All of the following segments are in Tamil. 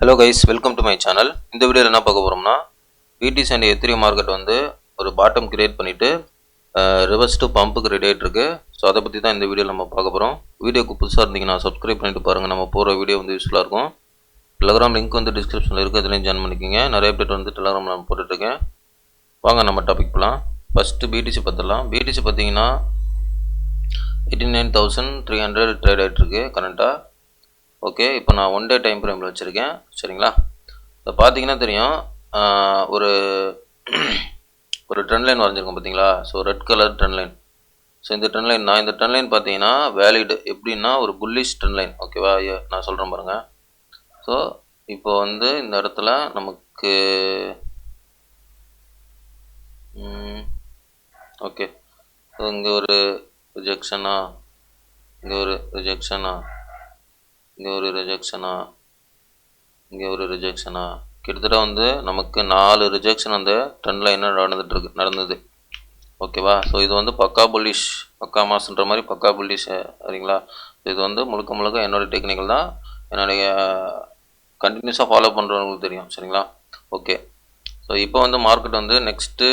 Hello guys, welcome to my channel. இந்த வீடியோவில் என்ன பார்க்க போகிறோம்னா, பிடிசி அண்ட் எத்திரியம் மார்க்கெட் வந்து ஒரு பாட்டம் கிரியேட் பண்ணிவிட்டு ரிவர்ஸ் டு பம்புக்கு ரெடி ஆகிட்டு இருக்கு. ஸோ அதை பற்றி தான் இந்த வீடியோவில் நம்ம பார்க்க போகிறோம். வீடியோக்கு புதுசாக இருந்தீங்கன்னா சப்ஸ்கிரைப் பண்ணிட்டு பாருங்கள். நம்ம போகிற வீடியோ வந்து யூஸ்ஃபுல்லாக இருக்கும். டெலகிராம் லிங்க் வந்து டிஸ்கிரிப்ஷனில் இருக்குது, அதுலேயும் ஜாயின் பண்ணிக்கோங்க. நிறைய அப்டேட் வந்து டெலகிராமில் நான் போட்டுட்ருக்கேன். வாங்க நம்ம டாபிக் போகலாம். ஃபஸ்ட்டு பிடிசி பார்த்துடலாம். பிடிசி பார்த்தீங்கன்னா 89,300 ட்ரேட் ஆகிட்டுருக்கு கரண்ட்டாக. ஓகே, இப்போ நான் ஒன் டே டைம் ஃப்ரேமில் வச்சுருக்கேன். சரிங்களா, இப்போ பார்த்தீங்கன்னா தெரியும், ஒரு ஒரு ட்ரெண்ட் லைன் வரைஞ்சிருக்கோம் பார்த்தீங்களா. So red colour trend line. So இந்த ட்ரெண்ட் லைன் இந்த ட்ரெண்ட் லைன் பார்த்தீங்கன்னா வேலிடு எப்படின்னா ஒரு புல்லிஷ் ட்ரெண்ட் லைன். ஓகேவா, நான் சொல்கிறேன் பாருங்கள். ஸோ இப்போ வந்து இந்த இடத்துல நமக்கு ஓகே, ஸோ இங்கே ஒரு ரிஜெக்ஷனா, இங்கே ஒரு ரிஜெக்ஷனா, இங்கே ஒரு ரிஜெக்ஷனா, இங்கே ஒரு ரிஜெக்ஷனா, கிட்டத்தட்ட வந்து நமக்கு 4 ரிஜெக்ஷன் அந்த ட்ரெண்ட் லைனில் நடந்தது. ஓகேவா, ஸோ இது வந்து பக்கா புல்லிஷ், பக்கா மாசுன்ற மாதிரி பக்கா புல்லிஷ். சரிங்களா, இது வந்து முழுக்க முழுக்க என்னோடய டெக்னிக்கல் தான், என்னுடைய கண்டினியூஸாக ஃபாலோ பண்ணுறவங்களுக்கு தெரியும். சரிங்களா, ஓகே. ஸோ இப்போ வந்து மார்க்கெட் வந்து நெக்ஸ்ட்டு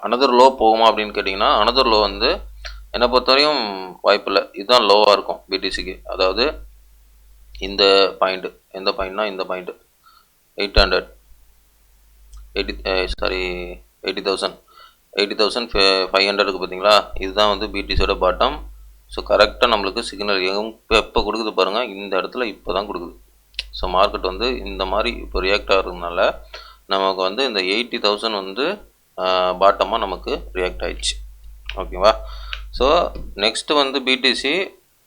அனதர் லோ போகுமா அப்படின்னு கேட்டிங்கன்னா, அனதர் லோ வந்து என்னை பொறுத்தவரையும் வாய்ப்பு இல்லை. இதுதான் லோவாக இருக்கும் பிடிசிக்கு. அதாவது இந்த பாயிண்ட்டு, எந்த பாயிண்ட்னா இந்த பாயிண்ட்டு 80,500 பார்த்தீங்களா, இதுதான் வந்து பிடிசியோட பாட்டம். ஸோ கரெக்டாக நம்மளுக்கு சிக்னல் எப்போ கொடுக்குது பாருங்கள், இந்த இடத்துல இப்போ தான் கொடுக்குது. ஸோ மார்க்கெட் வந்து இந்த மாதிரி இப்போ ரியாக்ட் ஆகிறதுனால நமக்கு வந்து இந்த 80,000 வந்து பாட்டமாக நமக்கு ரியாக்ட் ஆயிடுச்சு. ஓகேவா, ஸோ நெக்ஸ்ட்டு வந்து பிடிசி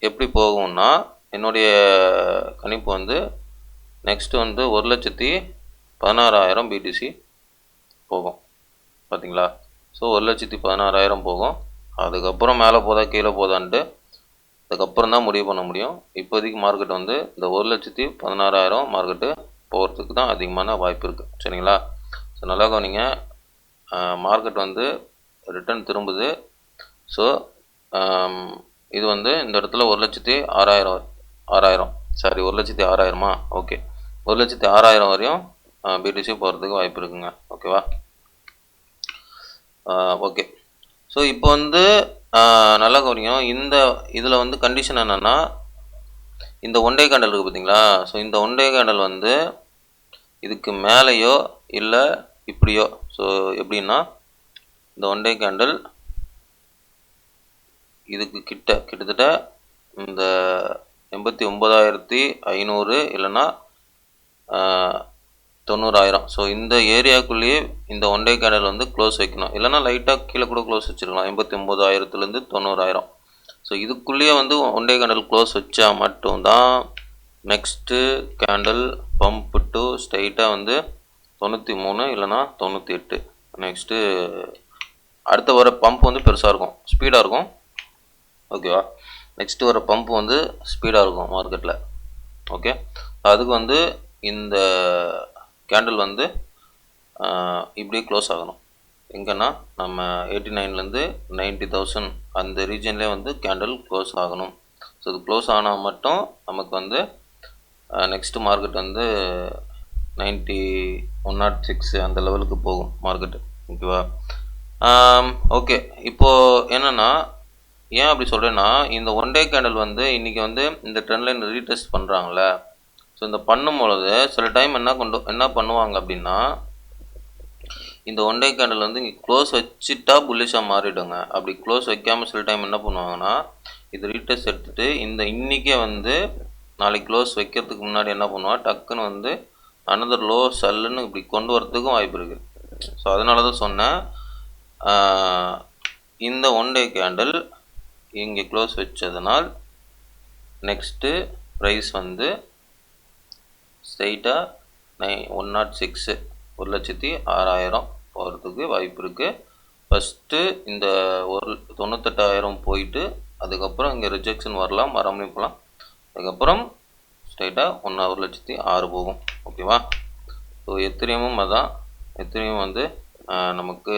எப்படி போகும்னா, என்னுடைய கணிப்பு வந்து நெக்ஸ்ட்டு வந்து 1,16,000 பிடிசி போகும். பார்த்தீங்களா, ஸோ 1,16,000 போகும். அதுக்கப்புறம் மேலே போதா கீழே போதான்ட்டு அதுக்கப்புறம் தான் முடிவு பண்ண முடியும். இப்போதைக்கு மார்க்கெட் வந்து இந்த 1,16,000 மார்க்கெட்டு போகிறதுக்கு தான் அதிகமான வாய்ப்பு இருக்குது. சரிங்களா, ஸோ நல்லா கவனிங்க. மார்க்கெட் வந்து ரிட்டர்ன் திரும்புது. ஸோ இது வந்து இந்த இடத்துல 1,06,000 சாரி 1,06,000 ஓகே, 1,06,000 வரையும் பிடிசி போகிறதுக்கு வாய்ப்பு இருக்குங்க. ஓகேவா, ஓகே. ஸோ இப்போ வந்து நல்லா கவனிங்க. இந்த இதில் வந்து கண்டிஷன் என்னென்னா, இந்த ஒன் டே கேண்டல் இருக்குது பார்த்தீங்களா. ஸோ இந்த ஒன் டே கேண்டல் வந்து இதுக்கு மேலேயோ இல்லை இப்படியோ, ஸோ எப்படின்னா இந்த ஒன் டே கேண்டல் இதுக்கு கிட்டத்தட்ட இந்த 89,500 இல்லைன்னா 90,000. ஸோ இந்த ஏரியாவுக்குள்ளேயே இந்த ஒன் டே கேண்டல் வந்து க்ளோஸ் வைக்கணும், இல்லைனா லைட்டாக கீழே கூட க்ளோஸ் வச்சுருக்கலாம். 89,000லேருந்து 90,000. ஸோ இதுக்குள்ளேயே வந்து ஒன் டே கேண்டல் க்ளோஸ் வச்சா மட்டும்தான் நெக்ஸ்ட்டு கேண்டல் பம்ப் டு ஸ்ட்ரைட்டாக வந்து 93 இல்லைனா 98. நெக்ஸ்ட்டு அடுத்த வர பம்ப் வந்து பெருசாக இருக்கும், ஸ்பீடாக இருக்கும். ஓகேவா, நெக்ஸ்ட்டு வர பம்ப் வந்து ஸ்பீடாக இருக்கும் மார்க்கெட்டில். ஓகே, அதுக்கு வந்து இந்த கேண்டில் வந்து இப்படியே க்ளோஸ் ஆகணும். எங்கன்னா நம்ம 89லேருந்து 90,000 அந்த ரீஜன்லேயே வந்து கேண்டில் க்ளோஸ் ஆகணும். ஸோ இது க்ளோஸ் ஆனால் மட்டும் நமக்கு வந்து நெக்ஸ்ட்டு மார்க்கெட் வந்து 106 அந்த லெவலுக்கு போகும் மார்க்கெட்டு. ஓகேவா, ஓகே. இப்போது என்னென்னா, ஏன் அப்படி சொல்கிறேன்னா, இந்த ஒன் டே கேண்டில் வந்து இன்றைக்கி வந்து இந்த ட்ரெண்ட் லைன் ரீடெஸ்ட் பண்ணுறாங்களே. ஸோ இந்த பண்ணும்பொழுது சில டைம் என்ன பண்ணுவாங்க அப்படின்னா, இந்த ஒன் டே கேண்டில் வந்து இங்கே க்ளோஸ் வச்சுட்டா புல்லிஷாக மாறிடுங்க. அப்படி க்ளோஸ் வைக்காமல் சில டைம் என்ன பண்ணுவாங்கன்னா, இது ரீடெஸ்ட் எடுத்துகிட்டு இன்றைக்கே வந்து நாளைக்கு க்ளோஸ் வைக்கிறதுக்கு முன்னாடி என்ன பண்ணுவாங்க, டக்குன்னு வந்து அனதர் லோ செல்லுன்னு இப்படி கொண்டு வரதுக்கும் வாய்ப்பு இருக்குது. ஸோ அதனால தான் சொன்னேன், இந்த ஒன் டே கேண்டில் இங்கே க்ளோஸ் வச்சதுனால் நெக்ஸ்ட்டு ப்ரைஸ் வந்து ஸ்ட்ரைட்டாக 106 1,06,000 போகிறதுக்கு வாய்ப்பு இருக்குது. ஃபஸ்ட்டு இந்த 98,000 போயிட்டு அதுக்கப்புறம் இங்கே ரிஜெக்ஷன் வரலாம், வராமலே போகலாம். அதுக்கப்புறம் ஸ்ட்ரைட்டாக 1,06,000 போகும். ஓகேவா, ஸோ எத்திரியமும் அதான். எத்திரியம் வந்து நமக்கு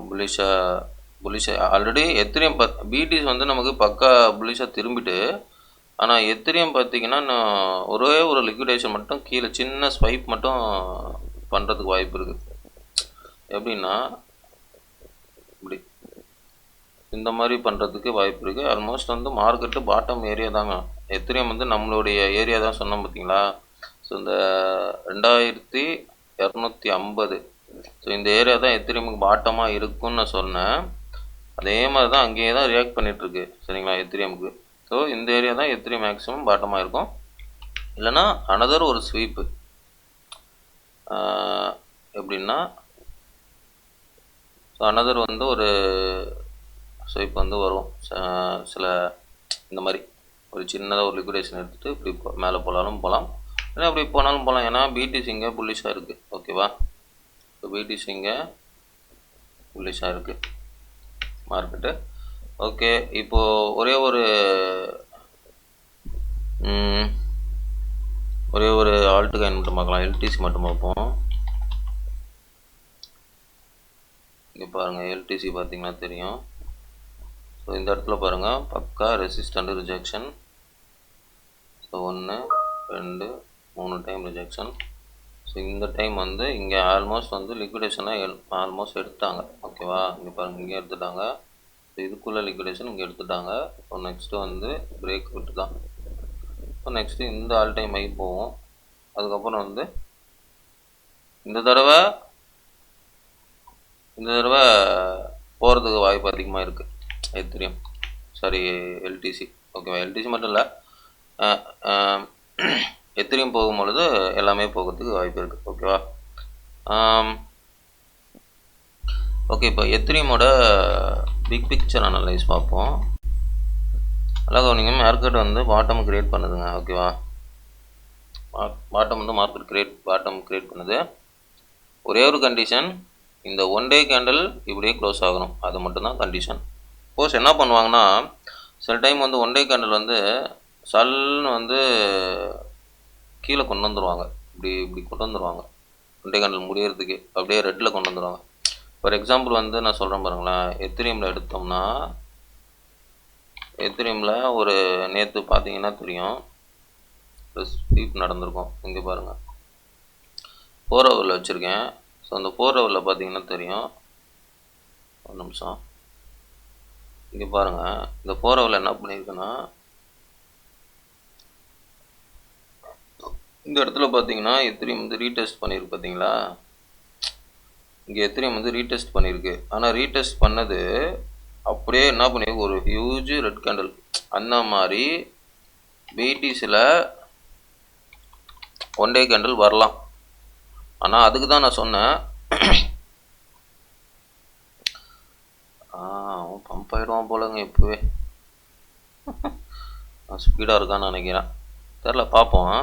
புல்லிஷாக ஆல்ரெடி எத்திரியம் பிடிசி வந்து நமக்கு பக்கா புல்லிஷாக திரும்பிட்டு ஆனால் எத்திரியம் பார்த்தீங்கன்னா நான் ஒரே ஒரு லிக்விடேஷன் மட்டும் கீழே சின்ன ஸ்வைப் மட்டும் பண்ணுறதுக்கு வாய்ப்பு இருக்குது. எப்படின்னா இப்படி இந்த மாதிரி பண்ணுறதுக்கு வாய்ப்பு இருக்குது. ஆல்மோஸ்ட் வந்து மார்க்கெட்டு பாட்டம் ஏரியா தாங்க. எத்திரியம் வந்து நம்மளுடைய ஏரியா தான் சொன்னோம் பார்த்தீங்களா. ஸோ இந்த 2250 ஸோ இந்த ஏரியா தான் எத்திரியமுக்கு பாட்டமாக இருக்குன்னு நான் சொன்னேன். அதே மாதிரி தான் அங்கேயே தான் ரியாக்ட் பண்ணிகிட்ருக்கு சரிங்களா எத்திரியமுக்கு. ஸோ இந்த ஏரியா தான் எத்திரியம் மேக்ஸிமம் பாட்டமாக இருக்கும். இல்லைனா அனதர் ஒரு ஸ்வீப்பு எப்படின்னா ஸோ அனதர் வந்து ஒரு ஸ்வீப் வந்து வரும். சில இந்த மாதிரி ஒரு சின்னதாக ஒரு லிக்விடேஷன் எடுத்துகிட்டு இப்படி மேலே போகலாலும் போகலாம், இல்லை அப்படி போனாலும் போகலாம். ஏன்னா பிடிசி இங்கே புல்லிஷாக இருக்குது. ஓகேவா. ஸோ பிடிசி இங்கே புல்லிஷாக இருக்குது மார்க்கெட்டு. ஓகே, இப்போது ஒரே ஒரு ஆல்ட்டு காயின் மட்டும் பார்க்கலாம். எல்டிசி மட்டும் பார்ப்போம். இங்கே பாருங்கள், எல்டிசி பார்த்தீங்கன்னா தெரியும். ஸோ இந்த இடத்துல பாருங்கள் பக்கா resistant rejection. So 1 2 3 time rejection. So இந்த டைம் வந்து இங்கே ஆல்மோஸ்ட் வந்து லிக்விடேஷனாக ஆல்மோஸ்ட் எடுத்தாங்க. ஓகேவா. இங்கே பாருங்கள் இங்கே எடுத்துட்டாங்க. ஸோ இதுக்குள்ளே லிக்விடேஷன் இங்கே எடுத்துட்டாங்க. ஸோ நெக்ஸ்ட்டு வந்து பிரேக் விட்டு தான். ஸோ நெக்ஸ்ட்டு இந்த ஆல் டைம் ஐ போவோம். அதுக்கப்புறம் வந்து இந்த தடவை போகிறதுக்கு வாய்ப்பு அதிகமாக இருக்குது எத்திரியம், சாரி எல்டிசி. ஓகேவா. எல்டிசி மட்டும் இல்லை, எத்திரியம் போகும்பொழுது எல்லாமே போகிறதுக்கு வாய்ப்பு இருக்குது. ஓகேவா. ஓகே, இப்போ எத்திரியமோட பிக் பிக்சர் அனலைஸ் பார்ப்போம். நல்லா கவனிங்க, மார்க்கெட் வந்து பாட்டம் கிரியேட் பண்ணுதுங்க. ஓகேவா. பாட்டம் வந்து பாட்டம் கிரியேட் பண்ணுது. ஒரே ஒரு கண்டிஷன், இந்த 1 டே கேண்டில் இப்படியே க்ளோஸ் ஆகணும், அது மட்டும்தான் கண்டிஷன். சப்போஸ் என்ன பண்ணுவாங்கன்னா சில டைம் வந்து 1 டே கேண்டில் வந்து சல்லுன்னு வந்து கீழே கொண்டு வந்துடுவாங்க. இப்படி கொண்டு வந்துடுவாங்க. 1 டே கேண்டில் முடியறதுக்கு அப்படியே ரெட்டில் கொண்டு வந்துடுவாங்க. ஃபார் எக்ஸாம்பிள் வந்து நான் சொல்கிறேன் பாருங்களேன். எத்திரியமில் எடுத்தோம்னா எத்திரியமில் ஒரு நேற்று பார்த்தீங்கன்னா தெரியும் ஸ்வீப் நடந்திருக்கும். இங்கே பாருங்கள் 4 ஹவரில் வச்சுருக்கேன். ஸோ அந்த 4 ஹவரில் பார்த்தீங்கன்னா தெரியும். ஒரு நிமிஷம், இங்கே பாருங்கள். இந்த 4 ஹவரில் என்ன பண்ணியிருக்குன்னா இந்த இடத்துல பார்த்தீங்கன்னா எத்திரியம் வந்து ரீடெஸ்ட் பண்ணியிருக்கு. பார்த்தீங்களா, இங்கே எத்திரியம் வந்து ரீடெஸ்ட் பண்ணியிருக்கு. ஆனால் ரீடெஸ்ட் பண்ணது அப்படியே என்ன பண்ணியிருக்கு, ஒரு ஹியூஜ் ரெட் கேண்டில். அந்த மாதிரி பிடிசியில் 1 டே கேண்டில் வரலாம். ஆனால் அதுக்கு தான் நான் சொன்னேன் பம்ப் ஆகிடுவான் போலங்க இப்போவே. ஸ்பீடாக இருக்கான்னு நினைக்கிறேன், தெரில, பார்ப்போம்.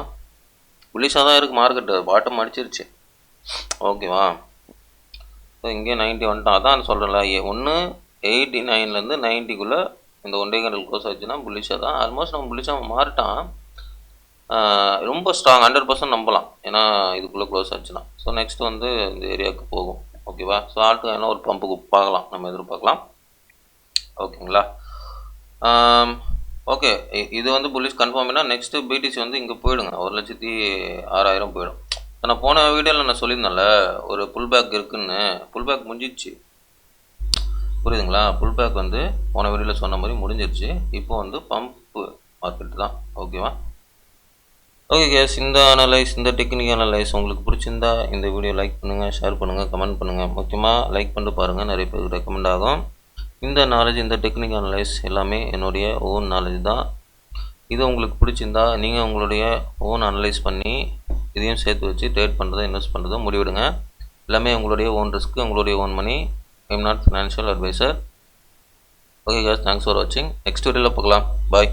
புலிஷாக தான் இருக்குது மார்க்கெட்டு, பாட்டம் அடிச்சிருச்சு. ஓகேவா. ஸோ இங்கே 90 வந்துட்டான். அதான் சொல்கிறேன்ல, 189லேருந்து 90க்குள்ளே இந்த 1 டே கேண்டில் க்ளோஸ் ஆச்சுன்னா புலிஷாக தான். ஆல்மோஸ்ட் நம்ம புலிஷாக மாறிட்டான். ரொம்ப ஸ்ட்ராங் 100% நம்பலாம், ஏன்னா இதுக்குள்ளே க்ளோஸ் ஆச்சுன்னா. ஸோ நெக்ஸ்ட் வந்து இந்த ஏரியாவுக்கு போகும். ஓகேவா. ஸோ ஆல்ட்டு என்ன ஒரு பம்புக்கு பார்க்கலாம், நம்ம எதிர்பார்க்கலாம். ஓகேங்களா. ஓகே, இது வந்து புல்லிஷ் கன்ஃபார்ம்னா நெக்ஸ்ட்டு பிடிசி வந்து இங்கே போயிடுங்க, 1,06,000 போயிடும். நான் போன வீடியோவில் நான் சொல்லியிருந்தேன்ல ஒரு புல் பேக் இருக்குன்னு. புல் பேக் முடிஞ்சிடுச்சு, புரியுதுங்களா. புல் பேக் வந்து போன வீடியோவில் சொன்ன மாதிரி முடிஞ்சிருச்சு. இப்போ வந்து பம்ப் மார்க்கெட்டு தான். ஓகேவா. ஓகே கேஸ், இந்த டெக்னிக் அனலைஸ் உங்களுக்கு பிடிச்சிருந்தா இந்த வீடியோ லைக் பண்ணுங்கள், ஷேர் பண்ணுங்கள், கமெண்ட் பண்ணுங்கள். முக்கியமாக லைக் பண்ணிட்டு பாருங்கள், நிறைய பேருக்கு ரெக்கமெண்ட் ஆகும். இந்த நாலேஜ், இந்த டெக்னிக் அனலைஸ் எல்லாமே என்னுடைய ஓன் நாலேஜ் தான். இது உங்களுக்கு பிடிச்சிருந்தா நீங்கள் உங்களுடைய ஓன் அனலைஸ் பண்ணி இதையும் சேர்த்து வச்சு ட்ரேட் பண்ணுறதை இன்வெஸ்ட் பண்ணுறதை முடிவிடுங்க. எல்லாமே உங்களுடைய ஓன் ரிஸ்க்கு, உங்களுடைய own money. I'm not financial adviser. Okay guys, thanks for வாட்சிங். நெக்ஸ்ட் வீடியோவில் பார்க்கலாம். பாய்.